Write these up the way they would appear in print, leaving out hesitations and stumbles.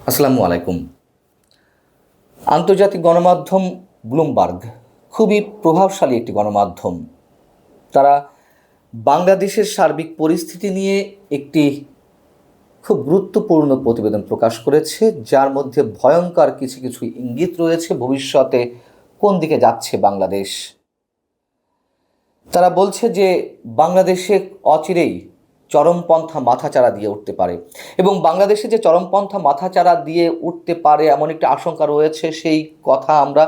আসসালামু আলাইকুম। আন্তর্জাতিক গণমাধ্যম ব্লুমবার্গ খুবই প্রভাবশালী একটি গণমাধ্যম। তারা বাংলাদেশের সার্বিক পরিস্থিতি নিয়ে একটি খুব গুরুত্বপূর্ণ প্রতিবেদন প্রকাশ করেছে, যার মধ্যে ভয়ঙ্কর কিছু কিছু ইঙ্গিত রয়েছে ভবিষ্যতে কোন দিকে যাচ্ছে বাংলাদেশ। তারা বলছে যে বাংলাদেশে অচিরেই চরমপন্থা মাথাচাড়া দিয়ে উঠতে পারে, এবং বাংলাদেশে যে চরমপন্থা মাথাচাড়া দিয়ে উঠতে পারে এমন একটি আশঙ্কা রয়েছে, সেই কথা আমরা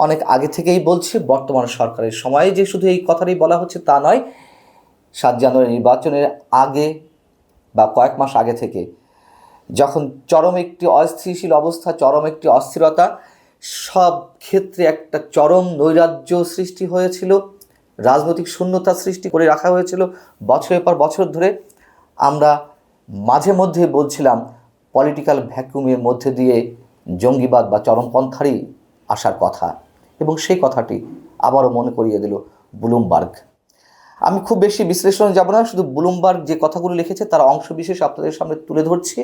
অনেক আগে থেকেই বলছি। বর্তমান সরকারের সময়ে যে শুধু এই কথাটাই বলা হচ্ছে তা নয়, 7 জানুয়ারি নির্বাচনের আগে বা কয়েক মাস আগে থেকে যখন চরম একটি অস্থিতিশীল অবস্থা, চরম একটি অস্থিরতা, সব ক্ষেত্রে একটা চরম নৈরাজ্য সৃষ্টি হয়েছিল, রাজনৈতিক শূন্যতা সৃষ্টি করে রাখা হয়েছিল বছরের পর বছর ধরে। আমরা মাঝে মধ্যে বলছিলাম পলিটিক্যাল ভ্যাকুমের মধ্যে দিয়ে জঙ্গিবাদ বা চরমপন্থারই আসার কথা, এবং সেই কথাটি আবারও মনে করিয়ে দিল ব্লুমবার্গ। আমি খুব বেশি বিশ্লেষণে যাব না, শুধু ব্লুমবার্গ যে কথাগুলো লিখেছে তার অংশবিশেষ আপনাদের সামনে তুলে ধরছি,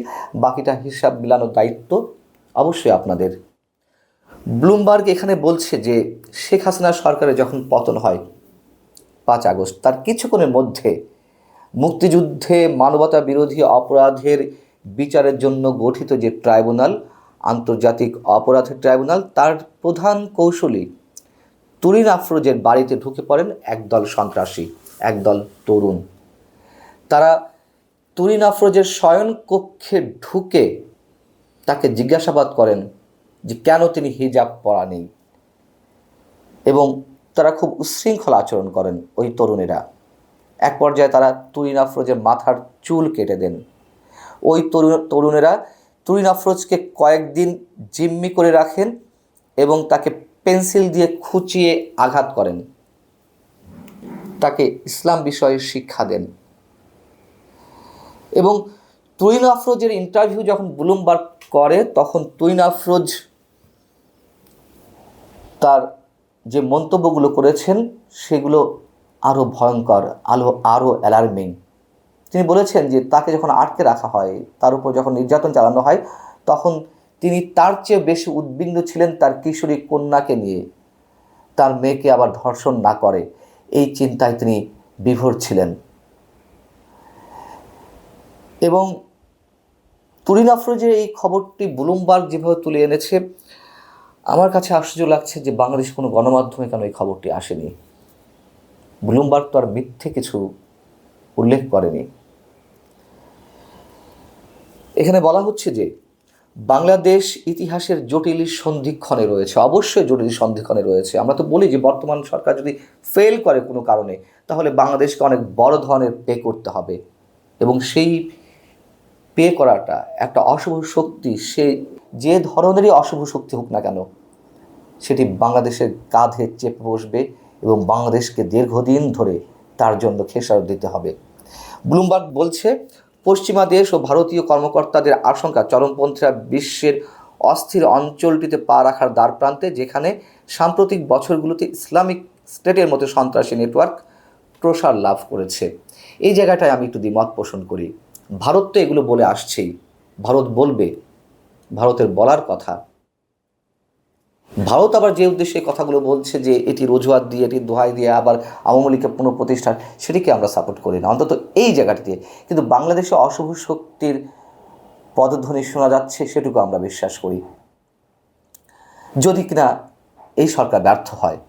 বাকিটা হিসাব মিলানোর দায়িত্ব অবশ্যই আপনাদের। ব্লুমবার্গ এখানে বলছে যে শেখ হাসিনা সরকারের যখন পতন হয় 5 আগস্ট, তার কিছুক্ষণের মধ্যে মুক্তিযুদ্ধে মানবতা বিরোধী অপরাধের বিচারের জন্য গঠিত যে ট্রাইব্যুনাল, আন্তর্জাতিক অপরাধের ট্রাইব্যুনাল, তার প্রধান কৌশলী তুরিন আফরোজের বাড়িতে ঢুকে পড়েন একদল সন্ত্রাসী, একদল তরুণ। তারা তুরিন আফরোজের শয়নকক্ষে ঢুকে তাকে জিজ্ঞাসাবাদ করেন যে কেন তিনি হিজাব পরা নেই, এবং তারা খুব উচ্ছৃঙ্খল আচরণ করেন ওই তরুণেরা। এক পর্যায়ে তারা তুরিন আফরোজের মাথার চুল কেটে দেন। ওই তরুণেরা তুরিন আফরোজকে কয়েকদিন জিম্মি করে রাখেন এবং তাকে পেন্সিল দিয়ে খুঁচিয়ে আঘাত করেন, তাকে ইসলাম বিষয়ে শিক্ষা দেন। এবং তুরিন আফরোজের ইন্টারভিউ যখন ব্লুমবার্গ করে, তখন তুরিন আফরোজ তার যে মন্তব্যগুলো করেছেন সেগুলো আরও ভয়ঙ্কর, আরও অ্যালার্মিং। তিনি বলেছেন যে তাকে যখন আটকে রাখা হয়, তার উপর যখন নির্যাতন চালানো হয়, তখন তিনি তার চেয়ে বেশি উদ্বিগ্ন ছিলেন তার কিশোরী কন্যাকে নিয়ে, তার মেয়েকে আবার ধর্ষণ না করে এই চিন্তায় তিনি বিভোর ছিলেন। এবং তুরিন আফরোজের এই খবরটি ব্লুমবার্গ যেভাবে তুলে এনেছে, আমার কাছে আশ্চর্য লাগছে যে বাংলাদেশে কোনো গণমাধ্যমে কেন এই খবরটি আসেনি। ব্লুমবার্গ তো আর মিথ্যে কিছু উল্লেখ করেনি। এখানে বলা হচ্ছে যে বাংলাদেশ ইতিহাসের জটিল সন্ধিক্ষণে রয়েছে, অবশ্যই জটিল সন্ধিক্ষণে রয়েছে। আমরা তো বলি যে বর্তমান সরকার যদি ফেল করে কোনো কারণে, তাহলে বাংলাদেশকে অনেক বড় ধরনের পে করতে হবে, এবং সেই পে করাটা একটা অশুভ শক্তি, সে যে ধরনেরই অশুভ শক্তি হোক না কেন, সেটি বাংলাদেশের কাঁধে চেপে বসবে এবং বাংলাদেশকে দীর্ঘদিন ধরে তার জন্য খেসারত দিতে হবে। ব্লুমবার্গ বলছে পশ্চিমা দেশ ও ভারতীয় কর্মকর্তাদের আশঙ্কা চরমপন্থীরা বিশ্বের অস্থির অঞ্চলটিতে পা রাখার দ্বার প্রান্তে, যেখানে সাম্প্রতিক বছরগুলোতে ইসলামিক স্টেটের মতো সন্ত্রাসী নেটওয়ার্ক প্রসার লাভ করেছে। এই জায়গাটায় আমি একটু দ্বিমত পোষণ করি। ভারত তো এগুলো বলে আসছেই, ভারত বলবে, ভারতের বলার কথা। ভারত আবার যে উদ্দেশ্যে কথাগুলো বলছে যে এটি অজুহাত দিয়ে, এটি দোহাই দিয়ে আবার আওয়ামী লীগের পুনঃপ্রতিষ্ঠান, সেটিকে আমরা সাপোর্ট করি না, অন্তত এই জায়গাটিতে। কিন্তু বাংলাদেশে অশুভ শক্তির পদধ্বনি শোনা যাচ্ছে, সেটুকু আমরা বিশ্বাস করি, যদি কিনা এই সরকার ব্যর্থ হয়।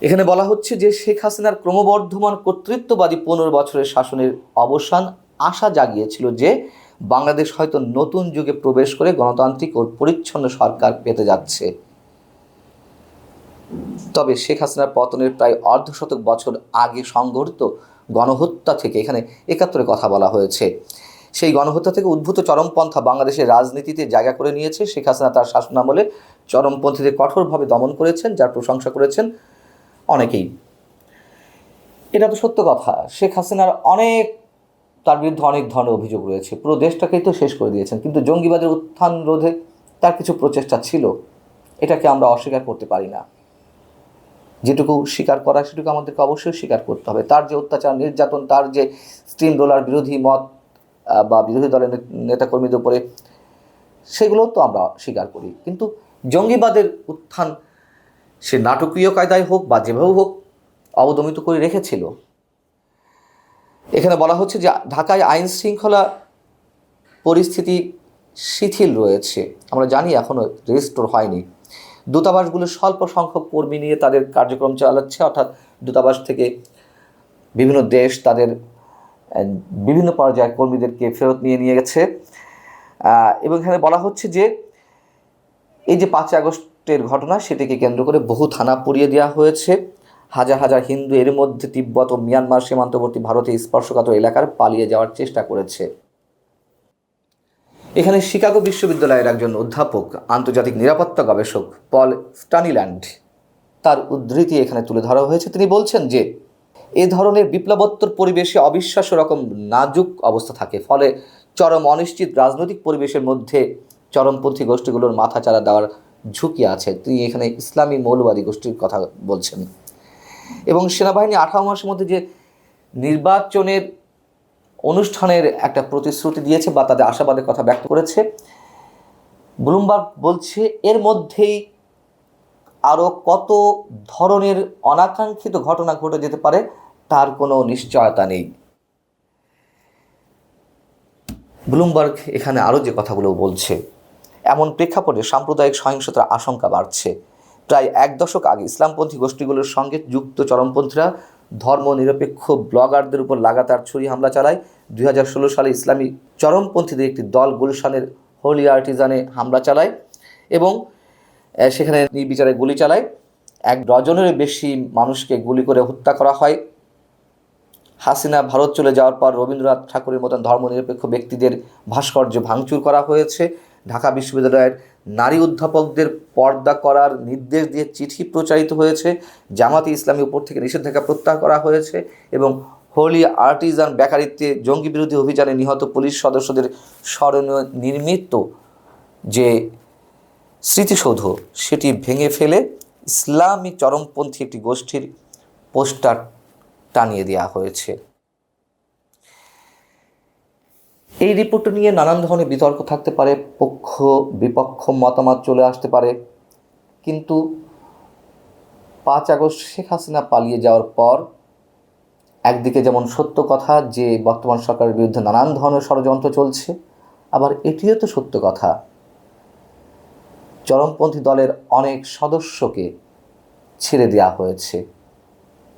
এখানে বলা হচ্ছে যে শেখ হাসিনার ক্রমবর্ধমান কর্তৃত্ববাদী 15 বছরের শাসনের অবসান আশা জাগিয়েছিল যে বাংলাদেশ হয়তো নতুন যুগে প্রবেশ করে গণতান্ত্রিক ও পরিচ্ছন্ন সরকার পেতে যাচ্ছে। তবে শেখ হাসিনার পতনের প্রায় অর্ধশতক বছর আগে সংঘটিত গণহত্যা থেকে, এখানে 71-এর কথা বলা হয়েছে, সেই গণহত্যা থেকে উদ্ভূত চরমপন্থা বাংলাদেশের রাজনীতিতে জায়গা করে নিয়েছে। শেখ হাসিনা তার শাসনামলে চরমপন্থীদের কঠোরভাবে দমন করেছেন, যার প্রশংসা করেছেন অনেকেই। এটা তো সত্য কথা। শেখ হাসিনার তার বিরুদ্ধে অনেক ধরনের অভিযোগ রয়েছে, পুরো দেশটাকেই তো শেষ করে দিয়েছেন, কিন্তু জঙ্গিবাদের উত্থান রোধে তার কিছু প্রচেষ্টা ছিল, এটাকে আমরা অস্বীকার করতে পারি না। যেটুকু স্বীকার করা সেটুকু আমাদেরকে অবশ্যই স্বীকার করতে হবে। তার যে অত্যাচার, নির্যাতন, তার যে স্টিম রোলার বিরোধী মত বা বিরোধী দলের নেতাকর্মীদের উপরে সেগুলো তো আমরা স্বীকার করি, কিন্তু জঙ্গিবাদের উত্থান সে নাটকীয় কায়দায় হোক বা যেভাবে হোক অবদমিত করে রেখেছিল। এখানে বলা হচ্ছে যে ঢাকায় আইন শৃঙ্খলা পরিস্থিতি শিথিল রয়েছে। আমরা জানি এখনও রেস্টোর হয়নি। দূতাবাসগুলো স্বল্প সংখ্যক কর্মী নিয়ে তাদের কার্যক্রম চালাচ্ছে, অর্থাৎ দূতাবাস থেকে বিভিন্ন দেশ তাদের বিভিন্ন পর্যায়ের কর্মীদেরকে ফেরত নিয়ে গেছে। এবং এখানে বলা হচ্ছে যে এই যে 5 আগস্টের ঘটনা, সেটিকে কেন্দ্র করে বহু থানা পুড়িয়ে দেওয়া হয়েছে। হাজার হাজার হিন্দু এর মধ্যে তিব্বত ও মিয়ানমার সীমান্তবর্তী ভারতে স্পর্শকাতর এলাকার পালিয়ে যাওয়ার চেষ্টা করেছে। এখানে শিকাগো বিশ্ববিদ্যালয়ের একজন অধ্যাপক, আন্তর্জাতিক নিরাপত্তা গবেষক পল স্টানিল্যান্ড, তার উদ্ধৃতি এখানে তুলে ধরা হয়েছে। তিনি বলছেন যে এ ধরনের বিপ্লবোত্তর পরিবেশে অবিশ্বাস্য রকম নাজুক অবস্থা থাকে, ফলে চরম অনিশ্চিত রাজনৈতিক পরিবেশের মধ্যে চরমপন্থী গোষ্ঠীগুলোর মাথাচাড়া দেওয়ার ঝুঁকি আছে। তিনি এখানে ইসলামী মৌলবাদী গোষ্ঠীর কথা বলছেন। এবং সেনাবাহিনী 18 মাসের মধ্যে যে নির্বাচনের অনুষ্ঠানের একটা প্রতিশ্রুতি দিয়েছে বা তাদের আশাবাদের কথা ব্যক্ত করেছে, ব্লুমবার্গ বলছে এর মধ্যেই আরও কত ধরনের অনাকাঙ্ক্ষিত ঘটনা ঘটে যেতে পারে তার কোনো নিশ্চয়তা নেই। ব্লুমবার্গ এখানে আরও যে কথাগুলো বলছে, এমন প্রেক্ষাপটে সাম্প্রদায়িক সহিংসতার আশঙ্কা বাড়ছে। প্রায় 1 দশক আগে ইসলামপন্থী গোষ্ঠীগুলোর সঙ্গে যুক্ত চরমপন্থীরা ধর্মনিরপেক্ষ ব্লগারদের উপর লাগাতার ছুরি হামলা চালায়। 2016 সালে ইসলামী চরমপন্থীদের একটি দল গুলশানের হোলি আর্টিজানে হামলা চালায় এবং সেখানে নির্বিচারে গুলি চালায়। 1 ডজনেরও বেশি মানুষকে গুলি করে হত্যা করা হয়। হাসিনা ভারত চলে যাওয়ার পর রবীন্দ্রনাথ ঠাকুরের মতন ধর্মনিরপেক্ষ ব্যক্তিদের ভাস্কর্য ভাঙচুর করা হয়েছে। ঢাকা বিশ্ববিদ্যালয়ের নারী অধ্যাপকদের পর্দা করার নির্দেশ দিয়ে চিঠি প্রচারিত হয়েছে। জামাতে ইসলামী উপর থেকে নিষেধাজ্ঞা প্রত্যাহার করা হয়েছে এবং হোলি আর্টিজান বেকারিত্বে জঙ্গি বিরোধী অভিযানে নিহত পুলিশ সদস্যদের স্মরণে নির্মিত যে স্মৃতিসৌধ, সেটি ভেঙে ফেলে ইসলামী চরমপন্থী একটি গোষ্ঠীর পোস্টার টানিয়ে দেওয়া হয়েছে। এই রিপোর্ট নিয়ে নানান ধরনের বিতর্ক থাকতে পারে, পক্ষ বিপক্ষ মতামত চলে আসতে পারে, কিন্তু 5 আগস্ট শেখ হাসিনা পালিয়ে যাওয়ার পর একদিকে যেমন সত্য কথা যে বর্তমান সরকারের বিরুদ্ধে নানান ধরনের ষড়যন্ত্র চলছে, আবার এটিও তো সত্য কথা চরমপন্থী দলের অনেক সদস্যকে ছেড়ে দেওয়া হয়েছে।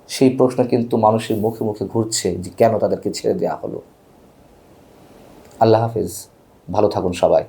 সেই প্রশ্ন কিন্তু মানুষের মুখে মুখে ঘুরছে যে কেন তাদেরকে ছেড়ে দেওয়া হলো। আল্লাহ হাফেজ, ভালো থাকুন সবাই।